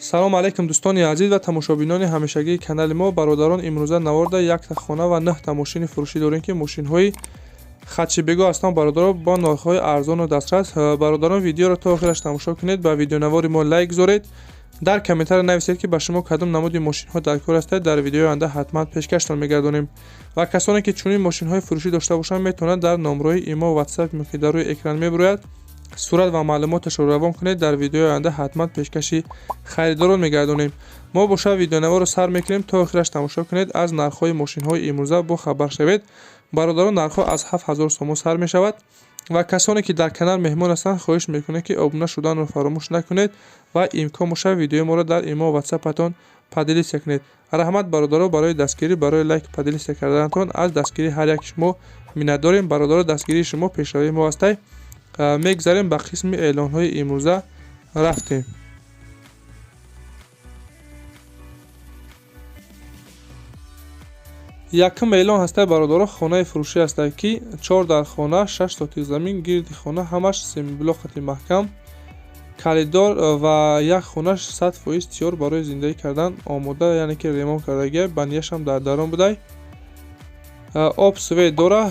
салом алейкум дӯстони азиз ва тамошобинони ҳамешагии канали мо. Бародарон, имрӯза наворда якта хона ва 9та мошини фурӯшӣ дорем ки мошинҳои хачибего ҳастанд. бародарон, бо нархҳои арзону дастрас. Бародарон, видеоро то охираш тамошо кунед. Ба видеонавори мо лайк гузоред. дар комментаре нависед ки ба шумо кадом намуди мошинҳо даркор ҳастед. дар видеои оянда ҳатман пешкаштон мегардонем. Ва касоне ки чунин мошинҳои фурӯшӣ дошта бошанд, метавонанд дар номрои имо ватсап ки дар рӯи экран мебурояд сурат ва маълумоташро равон кунед. дар видеои оянда ҳатман пешкаши харидорон мегардонем. мо боша видеонаворро сар мекунем. то охираш тамошо кунед. аз нархҳои мошинҳои имрӯза бохабар шавед. бародарон, нархҳо аз 7000 сомон сар мешавад. ва касоне ки дар канал меҳмон ҳастанд, хоҳиш мекунем ки обуна шуданро фаромӯш накунед ва имкон бошад видеои моро дар имо ватсапатон падилисия кунед. раҳмат бародаро, барои дастгирӣ, барои лайк падилисия карданатон аз дастгирии ҳар яки шумо миннатдорем. бародаро, дастгирии шумо пешравии мо ҳастай. мегзарем ба қисми эълонҳои имрӯза рафтем. якум эълон ҳастай бародаро, хонаи фурӯшӣ ҳастай ки 4 дар хона, 6 сотих замин, гирди хона ҳамаш семиблоқати маҳкам, калидор ва як хонаш 100% тиёр барои зиндагӣ кардан омода, яъне ки ремонт кардагӣ, банияшам дар дарон будай. об свет дора.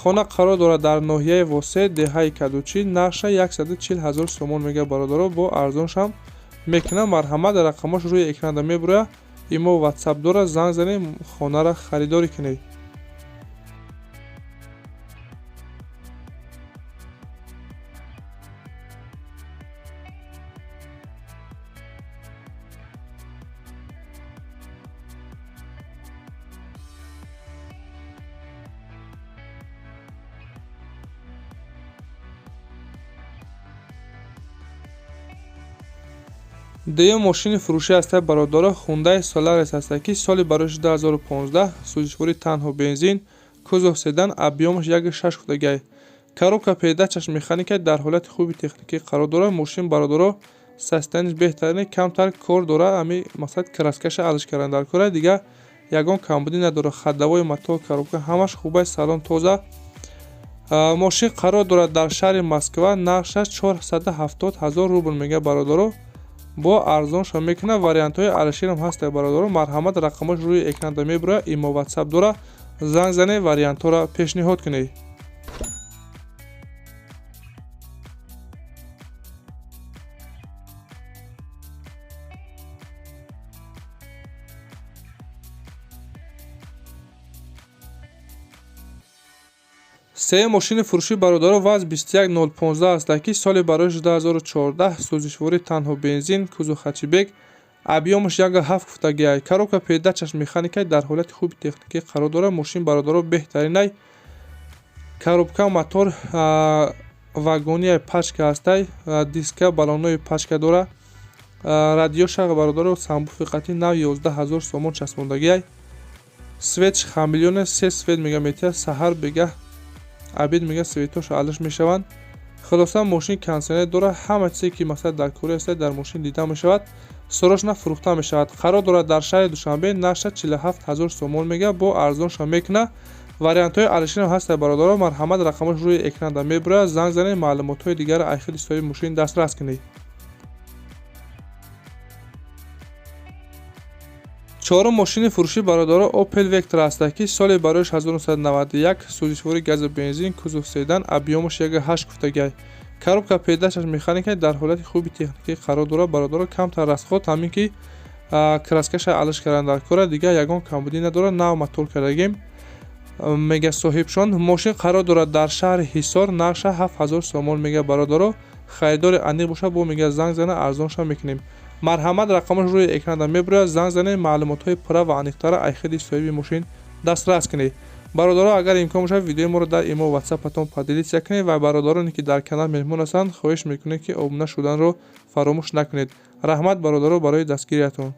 хона қарор дорад дар ноҳияи восе, деҳаи кадучӣ. нақша 140 000 сомон мега бародаро, бо арзоншам мекунам. марҳамат, рақамош рӯи экранда мебурояд. имо ватсап дора, занг занед, хонара харидорӣ кунед. дуюм мошини фурӯшӣ ҳастай бародаро, Hyundai Solaris ҳастай ки соли барои 2015, сӯзишворӣ танҳо бензин, кузов седан, объёмаш 1.6 футагай, коробка передачаш механика дар ҳолати хуби техникӣ қарор дорад. мошин бародаро состояниш беҳтарин, камтар кор дорад. ами мақсад краскаша алишкардан даркора, дигар ягон камбудӣ надорад. хатдавои матоъ, коробка ҳамаш хубай, салон тоза. мошин қарор дорад дар шаҳри Москва. нақшаш 470 000 рубл мега бародаро, бо арзонша мекунад. вариантҳои алиширам ҳастай бародаро. марҳамат, рақамош рӯи экранда мебурояд. имо ватсап дора, занг занед, вариантҳоро пешниҳод кунед. сеюм мошини фурӯшӣ бародаро, ВАЗ 21015 ҳастай ки соли барои 2014, сӯзишворӣ танҳо бензин, кузов хачибег, объёмаш 1.7 футагиай, коробка передачаш механика дар ҳолати хуби техникӣ қарор дорад. мошин бародаро беҳтаринай, коробка, мотор, вагонияи пачка ҳастай, диска, балонҳои пачка дора. радиоша бародаро, самбуфи қатӣ, нав 11 000 сомон часпондагиай, светш хамелеоне, 3 свет мега метияд, саҳар бега абед мега светоша алиш мешаванд. хулоса мошин кондитсионер дора. ҳама чизе ки мақсад дар кори ҳастай дар мошин дида мешавад. сорошна фурӯхта мешавад. қарор дорад дар шаҳри душанбе. нақша 47 000 сомон мега, бо арзонша мекуна. вариантҳои алиширам ҳастай бародаро. марҳамат, рақамош рӯи экранда мебурояд. занг занед, маълумотҳои дигаро аз хили соҳиби мошин дастрас кунед. чорум мошини фурӯшӣ бародаро, Opel Vectra ҳастай ки соли барои 1991, сӯзишворӣ газу бензин, кузов седан, объёмаш 1.8 футагай, коробка передачаш механика дар ҳолати хуби техникӣ қарор дорад. бародаро, камтар расход, ҳамин ки краскаша алиш кардан даркора, дигар ягон камбудӣ надорад. нав мотор кардагим мега соҳибшон. мошин қарор дорад дар шаҳри ҳисор. нақша 7000 сомон мега бародаро. харидори аниқ бошад, бо мега занг зана, арзонша мекунем. марҳамат, рақамош рӯи экранда мебурояд. занг занед, маълумотҳои пурра ва аниқтара аз хили соҳиби мошин дастрас кунед. бародаро, агар имкон бошад видеои моро дар имо ватсапатон падилисия кунед ва бародароне ки дар канал меҳмон ҳастанд, хоҳиш мекунем ки обуна шуданро фаромӯш накунед. раҳмат бародаро, барои дастгириятон.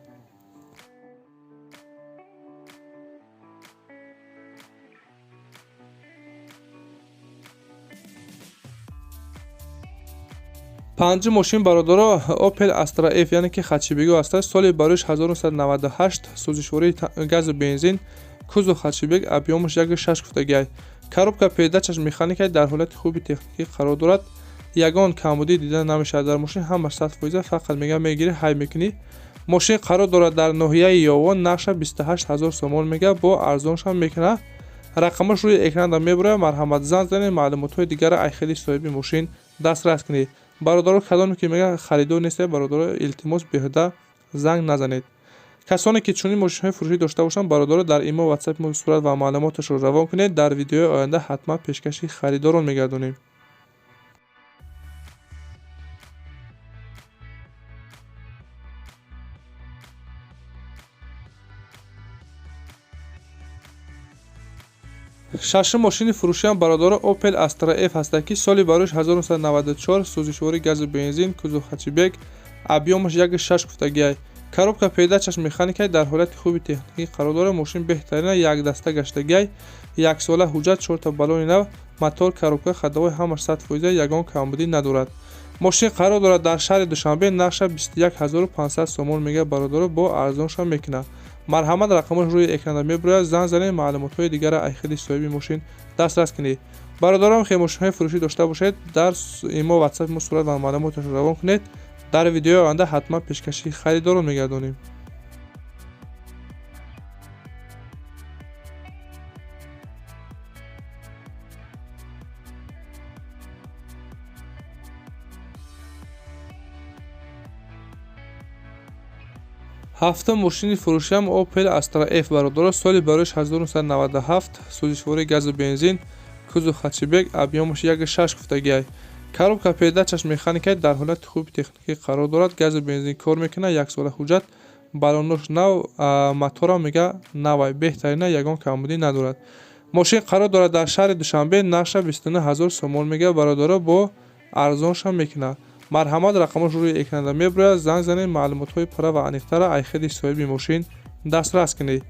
панҷум мошин бародаро, Opel Astra F, яъне ки хачибего ҳастай, соли барои 1998, сӯзишвории газу бензин, кузов хачибег, объёмаш 1.6 футагиай, коробка передачаш механика дар ҳолати хуби техникӣ қарор дорад. ягон камбудӣ дида намешавад дар мошин. Ҳамаш 100% фақат мега мегирӣ, ҳай мекунӣ. мошин қарор дорад дар ноҳияи Ёвон, нақша 28000 сомон мега, бо арзоншам мекунад. рақамаш рӯи экранда мебурад. марҳамат занг занед, маълумотҳои дигара ай хели соҳиби мошин дастрас кунед. бародаро кадоме ки мега харидор нестед, бародаро илтимос беҳуда занг назанед. касоне ки чунин мошинҳои фурӯшӣ дошта бошанд, бародаро дар имо ватсапи мо сурат ва маълумоташро равон кунед. дар видеои оянда ҳатман пешкаши харидорон мегардонем. шашум мошини фурӯшиам бародаро Opel Astra F ҳастад ки соли бароиш 1994, сӯзишвори газу бензин, кузов хачибек, объёмаш 1.6 куфтагиай. коробка педачаш механикай дар ҳолати хуби техникӣ қарор дорад. мошин беҳтарина якдаста гаштагиай, яксола ҳуҷҷат, 4 та баллони нав, мотор, коробка, ходовой ҳамаш 100%, ягон камбудӣ надорад. мошин қарор дорад дар шаҳри Душанбе, нақша 21500 сомон мега, бародаро бо арзоншам мекунад. марҳамат рақамаш рӯи экранда мебурад. занг занед, маълумотҳои дигара ай хели соҳиби мошин дастрас кунед. бародарам хе мошинҳои фурӯшӣ дошта бошед, дар имо ватсапи мо сурат ва маълумоташро равон кунед. дар видеои оянда ҳатман пешкаши харидорон мегардонем. ҳафтум мошини фурӯшиам Opel Astra F бародаро соли бароиш 1997, сӯзишвори газу бензин, кузов хачибек, объёмаш 1.6 куфтагиай. коробка педачаш механикай дар ҳолати хуби техникӣ қарор дорад. газу бензин кор мекунад, яксола ҳуҷҷат, баллонош нав, моторам мега навай, беҳтарина, ягон камбудӣ надорад. мошин қарор дорад дар шаҳри Душанбе, нақша 29000 сомон мега, бародаро бо арзоншам мекунад. марҳамат рақамаш рӯи экранда мебурад. занг занед, маълумотҳои пурра ва аниқтара ай хели соҳиби мошин дастрас кунед.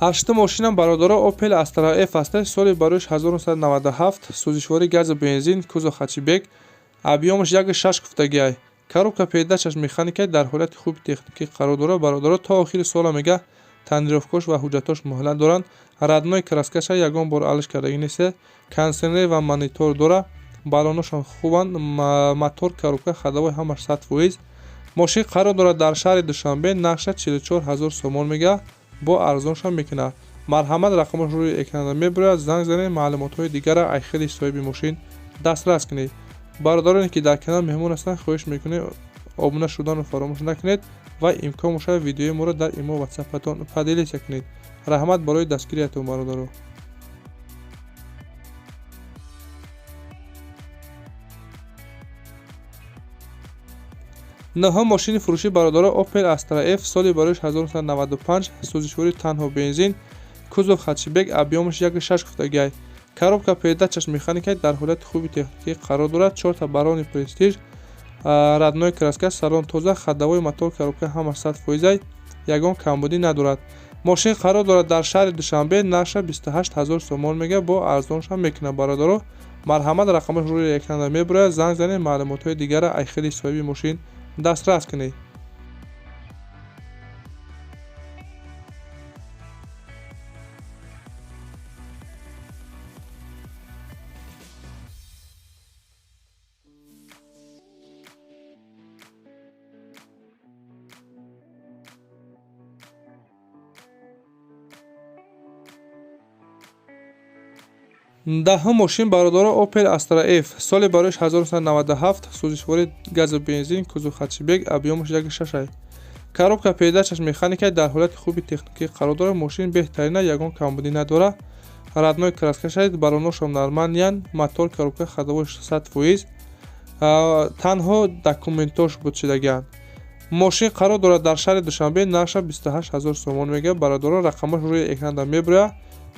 ҳаштум мошинам бародаро Opel Astra F ҳастад. соли бароиш 1997, сӯзишвори газу бензин, кузов хачибек, объёмаш 1.6 куфтагиай. коробка педачаш механикай дар ҳолати хуби техникӣ қарор дорад. бародаро то охири сола мега танировкош ва ҳуҷҷатош муҳлат доранд. раднои краскаша ягон бор алиш кардагӣ нестед. кондитсионер ва монитор дорад. баллоношон хубанд. мотор, коробка, ходовой ҳамаш 100%. мошин қарор дорад дар шаҳри Душанбе, нақша 44000 сомон мега, бо арзоншам мекунад. марҳамат рақамаш рӯи экранда мебурад. занг занед, маълумотҳои дигара ай хели соҳиби мошин дастрас кунед. бародароне ки дар канал меҳмон ҳастанд, хоҳиш мекунем обуна шуданро фаромӯш накунед ва имкон бошад видеои моро дар имо ватсапатон падилиса кунед. раҳмат барои дастгириятон бародаро. ноҳум мошини фурӯшӣ бародаро Opel Astra F соли бароиш 1995, сӯзишвори танҳо бензин, кузов хачибек, объёмаш 1.6 куфтагиай. коробка педачаш механикай дар ҳолати хуби техникӣ қарор дорад. 4 та баллони престиж, раднои краска, салон тоза, ходовой, мотор, коробка ҳамаш 100%, ягон камбудӣ надорад. мошин қарор дорад дар шаҳри Душанбе, нақша 28000 сомон мега, бо арзоншам мекунад. бародаро марҳамат рақамаш рӯи экранда мебурад. занг занед, маълумотҳои дигара ай хели соҳиби мошин дастрас кунед. даҳум мошин бародаро Opel Astra F соли бароиш 1997, сӯзишвори газу бензин, кузов хачибек, объёмаш 1.6. коробка педачаш механикай дар ҳолати хуби техникӣ қарор дорад. мошин беҳтарина, ягон камбудӣ надорад. раднои краскашаи баллоношон нормалиян, мотор, коробка, ходовой 100%, танҳо документош будшидагианд. мошин қарор дорад дар шаҳри Душанбе, нақша 28000 сомон мега, бародаро рақамаш рӯи экранда мебурад.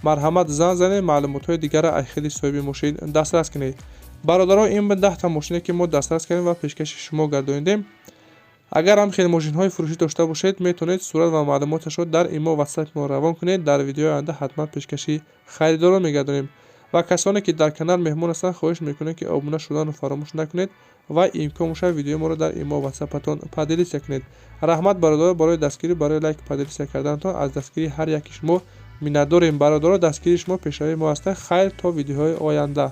марҳамат занг занед, маълумотҳои дигара ай хели соҳиби мошин дастрас кунед. бародаро ин 10 та мошине ки мо дастрас кардем ва пешкаши шумо гардонидем. агар ҳам хеле мошинҳои фурӯшӣ дошта бошед, метавонед сурат ва маълумоташро дар имо ватсап мо равон кунед. Дар видеои оянда ҳатман пешкаши харидорро мегардонем. ва касоне ки дар канал меҳмон ҳастанд, хоҳиш мекунем ки обуна шуданро фаромӯш накунед ва имкон бошад видеои моро дар имо ватсапатон поделисия кунед. раҳмат бародаро, барои дастгирӣ барои лайк поделисия карданатон аз дастгирии ҳар яки шумо миннатдорем. бародаро, дастгирии шумо пешравии мо ҳастанд. хайр то видеоҳои оянда.